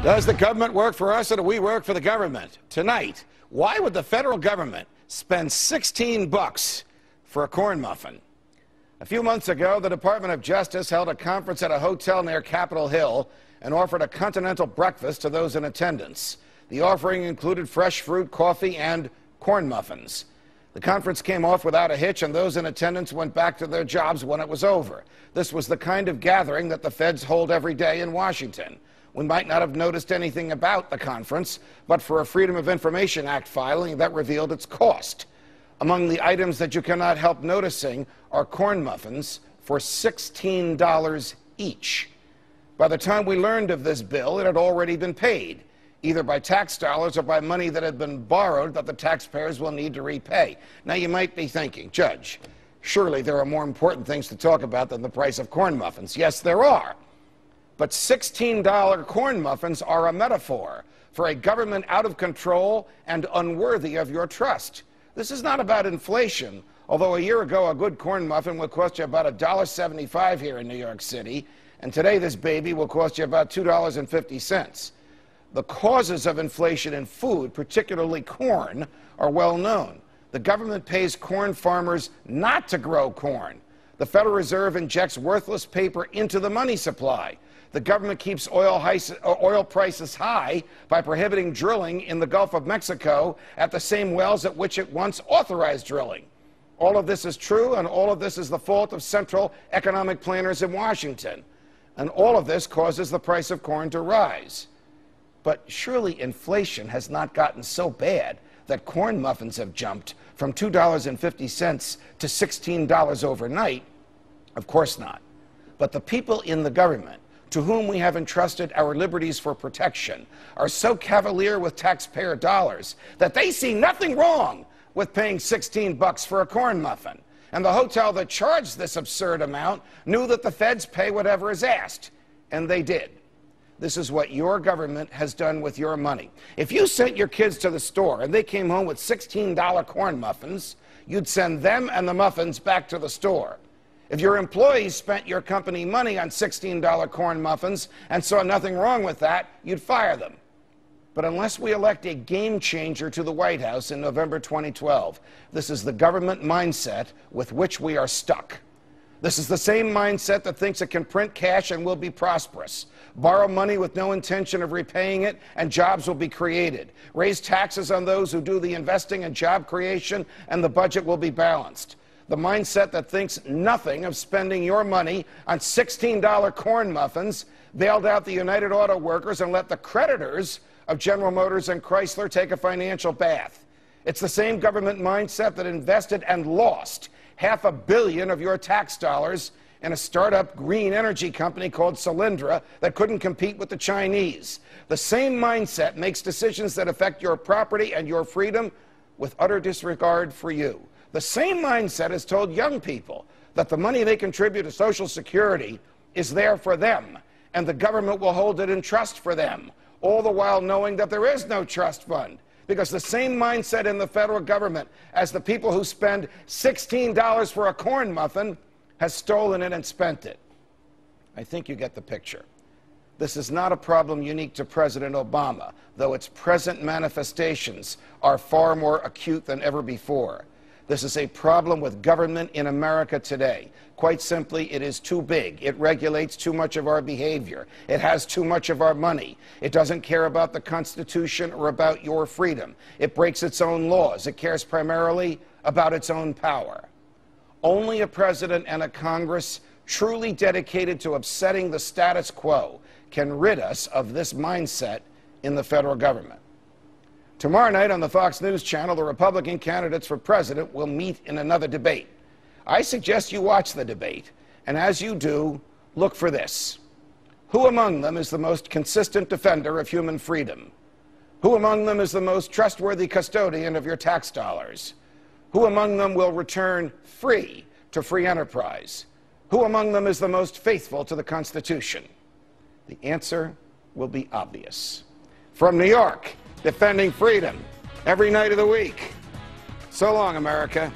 Does the government work for us or do we work for the government? Tonight, why would the federal government spend 16 bucks for a corn muffin? A few months ago, the Department of Justice held a conference at a hotel near Capitol Hill and offered a continental breakfast to those in attendance. The offering included fresh fruit, coffee, and corn muffins. The conference came off without a hitch, and those in attendance went back to their jobs when it was over. This was the kind of gathering that the feds hold every day in Washington. We might not have noticed anything about the conference, but for a Freedom of Information Act filing, that revealed its cost. Among the items that you cannot help noticing are corn muffins for $16 each. By the time we learned of this bill, it had already been paid, either by tax dollars or by money that had been borrowed that the taxpayers will need to repay. Now, you might be thinking, Judge, surely there are more important things to talk about than the price of corn muffins. Yes, there are. But $16 corn muffins are a metaphor for a government out of control and unworthy of your trust. This is not about inflation, although a year ago a good corn muffin would cost you about $1.75 here in New York City, and today this baby will cost you about $2.50. The causes of inflation in food, particularly corn, are well known. The government pays corn farmers not to grow corn. The Federal Reserve injects worthless paper into the money supply. The government keeps oil prices high by prohibiting drilling in the Gulf of Mexico at the same wells at which it once authorized drilling. All of this is true, and all of this is the fault of central economic planners in Washington. And all of this causes the price of corn to rise. But surely inflation has not gotten so bad that corn muffins have jumped from $2.50 to $16 overnight. Of course not. But the people in the government to whom we have entrusted our liberties for protection are so cavalier with taxpayer dollars that they see nothing wrong with paying 16 bucks for a corn muffin. And the hotel that charged this absurd amount knew that the feds pay whatever is asked, and they did. This is what your government has done with your money. If you sent your kids to the store and they came home with $16 corn muffins, you'd send them and the muffins back to the store. If your employees spent your company money on $16 corn muffins and saw nothing wrong with that, you'd fire them. But unless we elect a game changer to the White House in November 2012, this is the government mindset with which we are stuck. This is the same mindset that thinks it can print cash and will be prosperous, borrow money with no intention of repaying it, and jobs will be created, raise taxes on those who do the investing and job creation, and the budget will be balanced. The mindset that thinks nothing of spending your money on $16 corn muffins, bailed out the United Auto Workers, and let the creditors of General Motors and Chrysler take a financial bath. It's the same government mindset that invested and lost $500 million of your tax dollars in a startup green energy company called Solyndra that couldn't compete with the Chinese. The same mindset makes decisions that affect your property and your freedom with utter disregard for you. The same mindset has told young people that the money they contribute to Social Security is there for them, and the government will hold it in trust for them, all the while knowing that there is no trust fund, because the same mindset in the federal government as the people who spend $16 for a corn muffin has stolen it and spent it. I think you get the picture. This is not a problem unique to President Obama, though its present manifestations are far more acute than ever before. This is a problem with government in America today. Quite simply, it is too big. It regulates too much of our behavior. It has too much of our money. It doesn't care about the Constitution or about your freedom. It breaks its own laws. It cares primarily about its own power. Only a president and a Congress truly dedicated to upsetting the status quo can rid us of this mindset in the federal government. Tomorrow night on the Fox News Channel, the Republican candidates for president will meet in another debate. I suggest you watch the debate, and as you do, look for this. Who among them is the most consistent defender of human freedom? Who among them is the most trustworthy custodian of your tax dollars? Who among them will return free to free enterprise? Who among them is the most faithful to the Constitution? The answer will be obvious. From New York, defending freedom every night of the week. So long, America.